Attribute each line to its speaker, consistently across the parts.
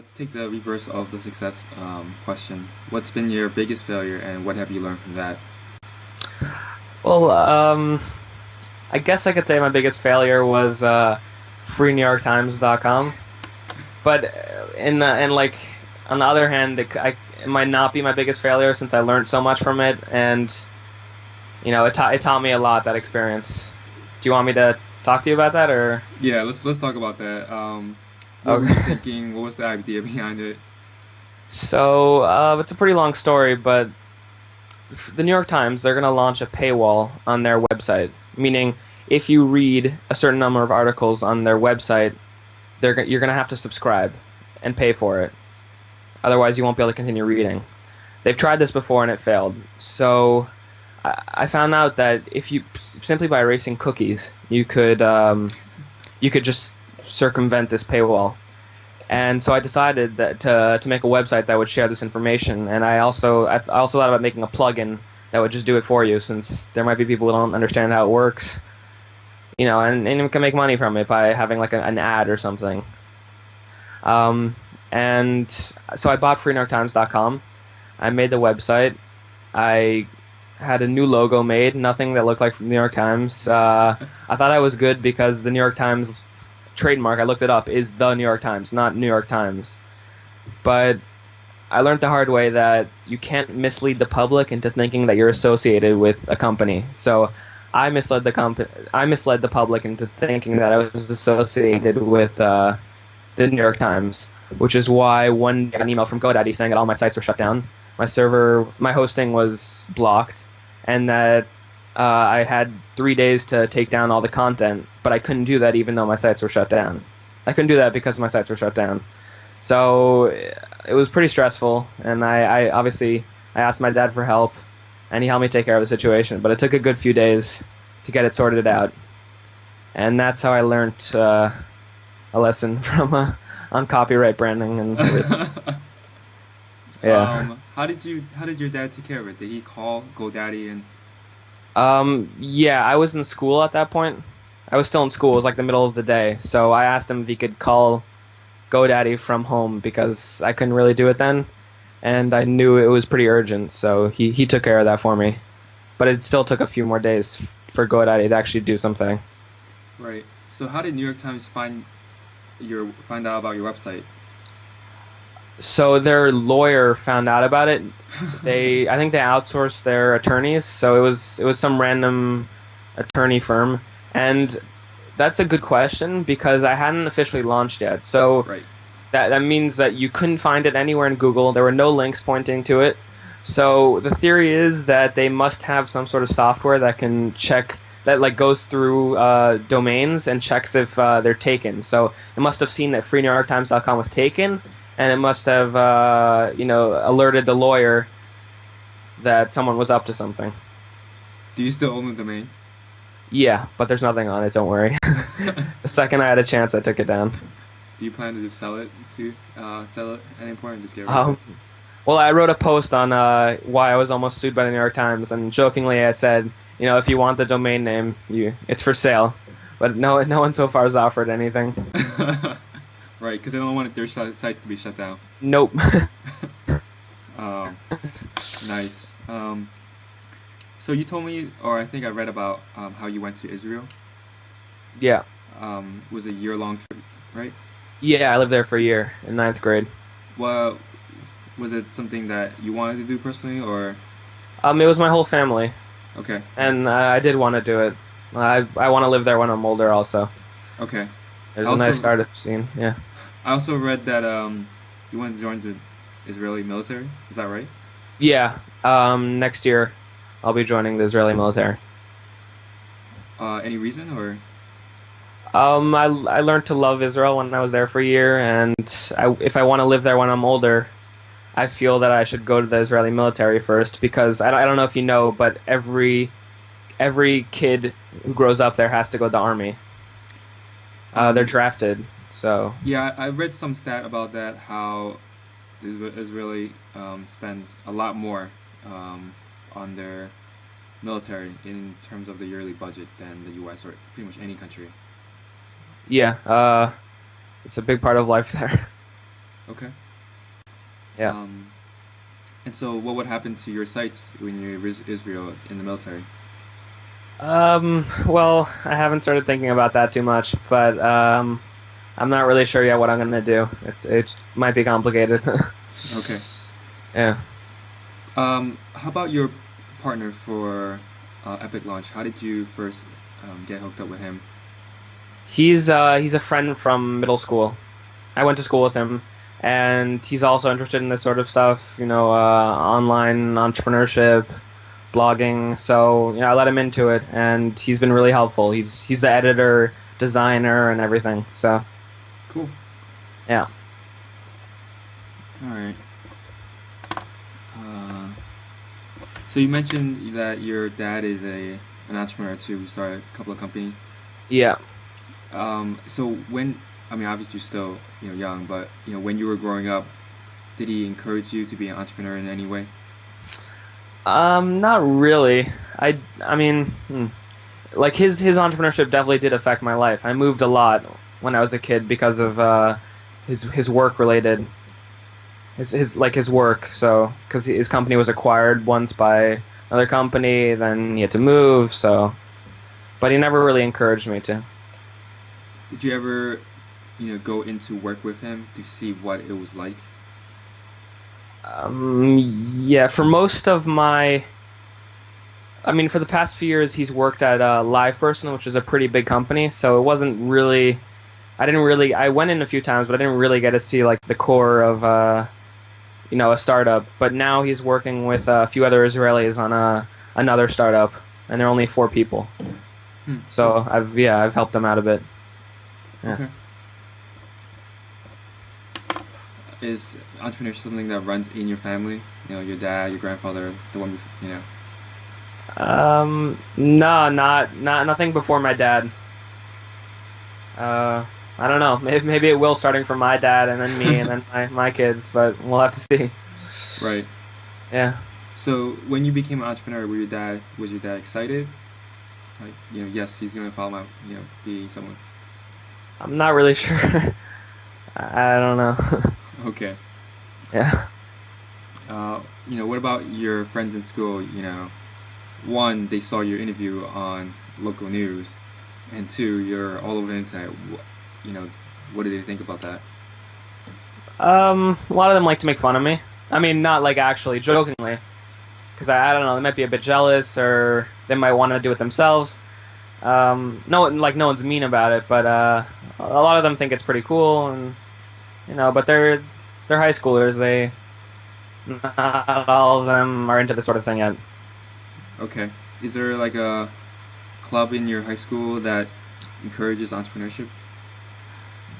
Speaker 1: let's take the reverse of the success question. What's been your biggest failure, and what have you learned from that?
Speaker 2: Well, I guess I could say my biggest failure was FreeNewYorkTimes.com. But like on the other hand, it might not be my biggest failure since I learned so much from it, and it taught me a lot, that experience. Do you want me to talk to you about that, or?
Speaker 1: Yeah, let's talk about that. What were you
Speaker 2: Okay.
Speaker 1: thinking? What was the idea behind it?
Speaker 2: So it's a pretty long story, but the New York Times, they're going to launch a paywall on their website, meaning if you read a certain number of articles on their website, you're going to have to subscribe and pay for it. Otherwise, you won't be able to continue reading. They've tried this before and it failed. So I found out that if you simply by erasing cookies, you could just circumvent this paywall. And so I decided that to make a website that would share this information. And I also thought about making a plugin that would just do it for you, since there might be people who don't understand how it works. And you can make money from it by having like an ad or something. And so I bought FreeNewYorkTimes.com. I made the website. I had a new logo made, nothing that looked like New York Times. I thought I was good because the New York Times trademark, I looked it up, is the New York Times, not New York Times. But I learned the hard way that you can't mislead the public into thinking that you're associated with a company. So I misled the public into thinking that I was associated with the New York Times, which is why one day I got an email from GoDaddy saying that all my sites were shut down. My hosting was blocked, and that I had 3 days to take down all the content, but I couldn't do that even though my sites were shut down. I couldn't do that because my sites were shut down. So it was pretty stressful, and I obviously I asked my dad for help, and he helped me take care of the situation. But it took a good few days to get it sorted out, and that's how I learned a lesson from on copyright branding and yeah.
Speaker 1: How did your dad take care of it? Did he call GoDaddy and?
Speaker 2: Yeah, I was in school at that point. I was still in school. It was like the middle of the day, so I asked him if he could call GoDaddy from home because I couldn't really do it then, and I knew it was pretty urgent, so he took care of that for me. But it still took a few more days for GoDaddy to actually do something.
Speaker 1: Right. So how did New York Times find out about your website?
Speaker 2: So their lawyer found out about it. I think they outsourced their attorneys, so it was some random attorney firm, and that's a good question because I hadn't officially launched yet. So
Speaker 1: Right.
Speaker 2: that means that you couldn't find it anywhere in Google. There were no links pointing to it. So the theory is that they must have some sort of software that can check that like goes through domains and checks if they're taken. So it must have seen that FreeNewYorkTimes.com was taken, and it must have alerted the lawyer that someone was up to something.
Speaker 1: Do you still own the domain?
Speaker 2: Yeah, but there's nothing on it, don't worry. The second I had a chance, I took it down.
Speaker 1: Do you plan to just sell it at any point, or just get rid of it?
Speaker 2: Well, I wrote a post on why I was almost sued by the New York Times, and jokingly I said, if you want the domain name, it's for sale. But no one so far has offered anything.
Speaker 1: Right, because they don't want their sites to be shut down.
Speaker 2: Nope.
Speaker 1: Nice. So you told me, or I think I read about how you went to Israel.
Speaker 2: Yeah.
Speaker 1: It was a year-long trip, right?
Speaker 2: Yeah, I lived there for a year in ninth grade.
Speaker 1: Well, was it something that you wanted to do personally, or?
Speaker 2: It was my whole family,
Speaker 1: Okay.
Speaker 2: and I did want to do it. I want to live there when I'm older also.
Speaker 1: Okay.
Speaker 2: There's a nice startup scene, yeah.
Speaker 1: I also read that you want to join the Israeli military. Is that right?
Speaker 2: Yeah, next year I'll be joining the Israeli military.
Speaker 1: Any reason, or?
Speaker 2: I learned to love Israel when I was there for a year, and if I want to live there when I'm older, I feel that I should go to the Israeli military first, because I don't know if you know, but every kid who grows up there has to go to the army. They're drafted, so.
Speaker 1: Yeah, I read some stat about that, how the Israeli spends a lot more on their military in terms of the yearly budget than the U.S. or pretty much any country.
Speaker 2: Yeah, it's a big part of life there.
Speaker 1: Okay.
Speaker 2: Yeah.
Speaker 1: And so, what would happen to your sites when you're in Israel in the military?
Speaker 2: Well, I haven't started thinking about that too much, but I'm not really sure yet what I'm gonna do. It might be complicated.
Speaker 1: Okay.
Speaker 2: Yeah.
Speaker 1: How about your partner for EpicLaunch? How did you first get hooked up with him?
Speaker 2: He's a friend from middle school. I went to school with him, and he's also interested in this sort of stuff, online entrepreneurship, blogging. So, I let him into it, and he's been really helpful. He's the editor, designer, and everything. So,
Speaker 1: Cool.
Speaker 2: yeah.
Speaker 1: All right. So you mentioned that your dad is an entrepreneur too, who started a couple of companies.
Speaker 2: Yeah.
Speaker 1: So when, I mean, obviously you're still young, but when you were growing up, did he encourage you to be an entrepreneur in any way?
Speaker 2: Not really. I mean, like his entrepreneurship definitely did affect my life. I moved a lot when I was a kid because of his work related his work. So because his company was acquired once by another company, then he had to move. So, but he never really encouraged me to.
Speaker 1: Did you ever, go into work with him to see what it was like?
Speaker 2: Yeah, for most of my, I mean, for the past few years, he's worked at LivePerson, which is a pretty big company. So it wasn't really, I went in a few times, but I didn't really get to see like the core of, a startup. But now he's working with a few other Israelis on another startup, and there are only 4 people. So I've helped him out a bit. Yeah.
Speaker 1: Okay. Is entrepreneurship something that runs in your family? Your dad, your grandfather, the one,
Speaker 2: No, not nothing before my dad. I don't know. Maybe it will, starting from my dad and then me and then my kids, but we'll have to see.
Speaker 1: Right.
Speaker 2: Yeah.
Speaker 1: So when you became an entrepreneur, was your dad excited? Like, yes, he's gonna follow my, be someone.
Speaker 2: I'm not really sure. I don't know.
Speaker 1: Okay.
Speaker 2: Yeah.
Speaker 1: What about your friends in school? One, they saw your interview on local news, and 2, you're all over the internet. What do they think about that?
Speaker 2: A lot of them like to make fun of me. I mean, not like actually jokingly, because I don't know. They might be a bit jealous, or they might want to do it themselves. No one's mean about it, but a lot of them think it's pretty cool, and but they're high schoolers. Not all of them are into this sort of thing yet.
Speaker 1: Okay. Is there like a club in your high school that encourages entrepreneurship?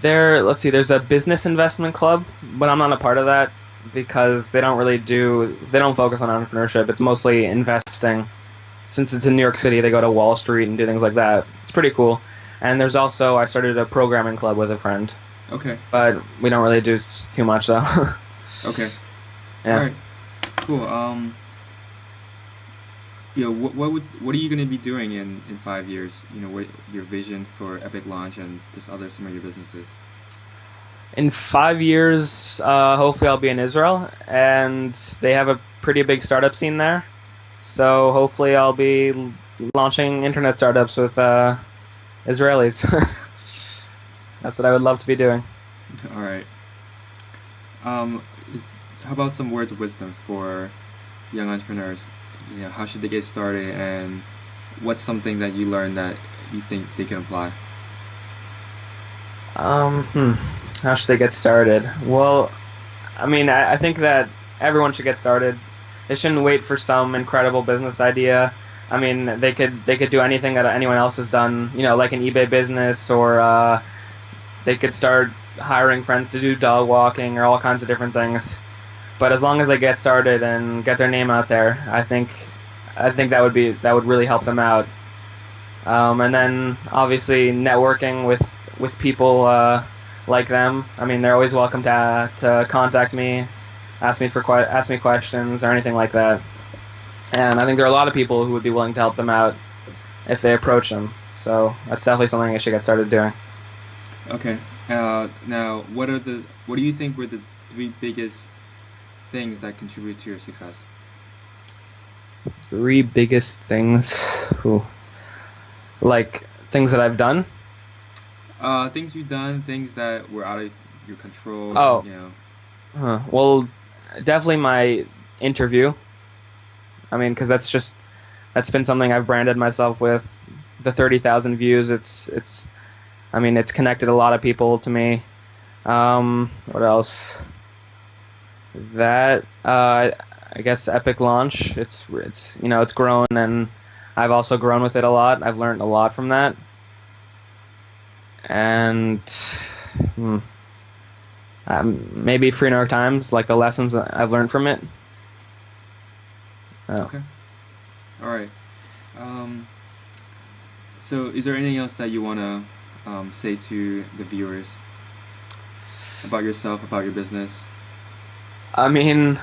Speaker 2: Let's see, there's a business investment club, but I'm not a part of that because they don't focus on entrepreneurship. It's mostly investing. Since it's in New York City, they go to Wall Street and do things like that. It's pretty cool. And there's also, I started a programming club with a friend.
Speaker 1: Okay.
Speaker 2: But we don't really do too much though.
Speaker 1: Okay.
Speaker 2: Yeah.
Speaker 1: All right. Cool. What are you going to be doing in 5 years? What your vision for EpicLaunch and just some of your businesses?
Speaker 2: In 5 years, hopefully I'll be in Israel, and they have a pretty big startup scene there. So hopefully I'll be launching internet startups with Israelis. That's what I would love to be doing.
Speaker 1: All right. How about some words of wisdom for young entrepreneurs? How should they get started, and what's something that you learned that you think they can apply?
Speaker 2: How should they get started? Well, I mean, I think that everyone should get started. They shouldn't wait for some incredible business idea. I mean, they could do anything that anyone else has done, like an eBay business, or they could start hiring friends to do dog walking or all kinds of different things. But as long as they get started and get their name out there, I think that would really help them out. And then obviously networking with people like them. I mean, they're always welcome to contact me, ask me questions or anything like that. And I think there are a lot of people who would be willing to help them out if they approach them. So that's definitely something I should get started doing.
Speaker 1: Okay. Now, what do you think were the three biggest things that contribute to your success?
Speaker 2: Three biggest things. Ooh. Like things that I've done?
Speaker 1: Things you've done, things that were out of your control.
Speaker 2: Oh.
Speaker 1: You know.
Speaker 2: Well, definitely my interview. I mean, because that's been something I've branded myself with. The 30,000 views. I mean, it's connected a lot of people to me. What else? That I guess EpicLaunch. It's grown, and I've also grown with it a lot. I've learned a lot from that. And maybe Free New York Times, like the lessons that I've learned from it.
Speaker 1: Okay. All right. So, is there anything else that you want to say to the viewers about yourself, about your business?
Speaker 2: I mean,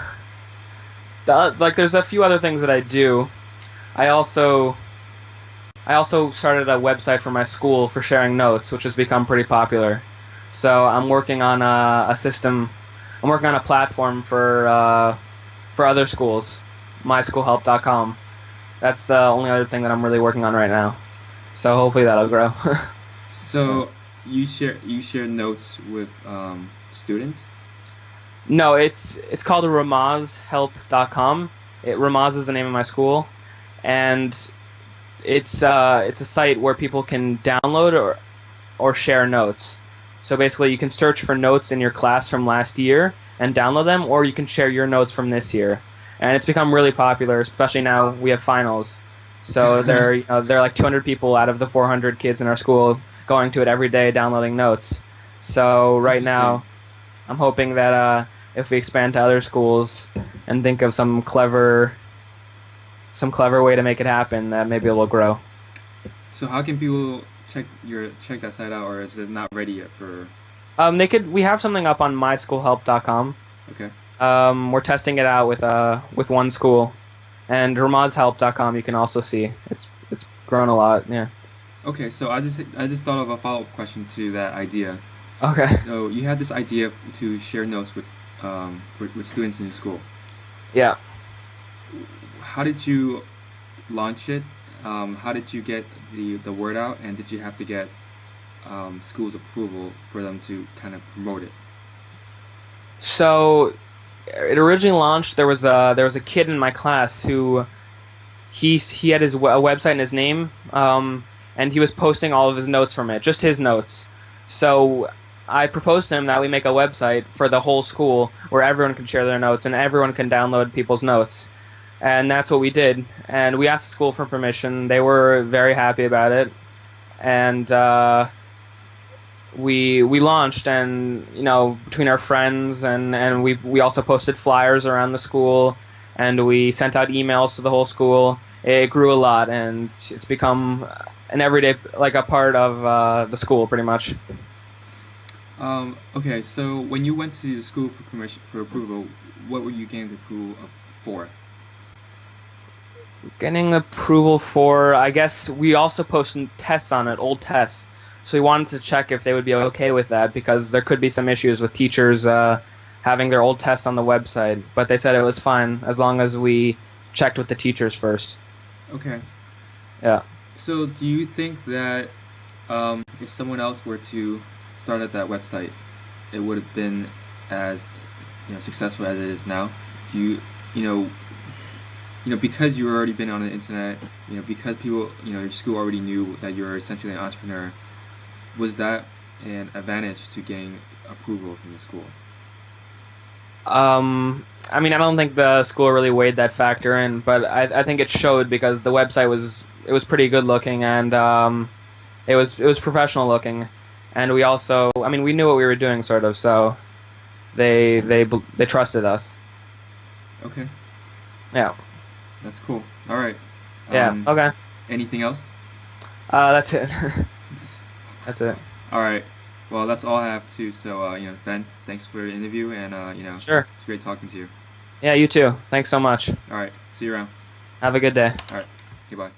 Speaker 2: like there's a few other things that I do. I also started a website for my school for sharing notes, which has become pretty popular. So I'm working on a system. I'm working on a platform for other schools. MySchoolHelp.com. That's the only other thing that I'm really working on right now. So hopefully that'll grow.
Speaker 1: So you share notes with students?
Speaker 2: No, it's called RamazHelp.com. Ramaz is the name of my school, and it's a site where people can download or share notes. So basically, you can search for notes in your class from last year and download them, or you can share your notes from this year. And it's become really popular, especially now we have finals. So there are like 200 people out of the 400 kids in our school going to it every day, downloading notes. So right now, I'm hoping that if we expand to other schools and think of some clever way to make it happen, that maybe it will grow.
Speaker 1: So how can people check that site out, or is it not ready yet for?
Speaker 2: We have something up on myschoolhelp.com.
Speaker 1: Okay.
Speaker 2: We're testing it out with one school, and ramazhelp.com you can also see it's grown a lot. Yeah.
Speaker 1: Okay, so I just thought of a follow-up question to that idea.
Speaker 2: Okay.
Speaker 1: So you had this idea to share notes with students in your school.
Speaker 2: Yeah.
Speaker 1: How did you launch it? How did you get the word out, and did you have to get school's approval for them to kind of promote it?
Speaker 2: So it originally launched. There was a kid in my class who he had a website in his name, and he was posting all of his notes from it, just his notes. So I proposed to him that we make a website for the whole school where everyone can share their notes and everyone can download people's notes. And that's what we did. And we asked the school for permission. They were very happy about it. And we launched, and between our friends and we also posted flyers around the school, and we sent out emails to the whole school. It grew a lot, and it's become an everyday, like a part of the school pretty much.
Speaker 1: Okay, so when you went to the school for approval, what were you getting approval for?
Speaker 2: Getting approval for, I guess we also posted tests on it, old tests. So we wanted to check if they would be okay with that, because there could be some issues with teachers having their old tests on the website. But they said it was fine as long as we checked with the teachers first.
Speaker 1: Okay.
Speaker 2: Yeah.
Speaker 1: So do you think that if someone else were to start at that website, it would have been as successful as it is now? Do you because you've already been on the internet, because people, your school already knew that you're essentially an entrepreneur, was that an advantage to getting approval from the school?
Speaker 2: I mean, I don't think the school really weighed that factor in, but I think it showed, because the website was pretty good looking, and it was professional looking, and we also, I mean, we knew what we were doing sort of, so they trusted us.
Speaker 1: Okay.
Speaker 2: Yeah.
Speaker 1: That's cool. All right.
Speaker 2: Yeah. Okay.
Speaker 1: Anything else?
Speaker 2: That's it. That's it.
Speaker 1: All right. Well, that's all I have too. So, Ben, thanks for the interview, and
Speaker 2: Sure.
Speaker 1: It's great talking to you.
Speaker 2: Yeah, you too. Thanks so much.
Speaker 1: All right. See you around.
Speaker 2: Have a good day.
Speaker 1: All right. Goodbye.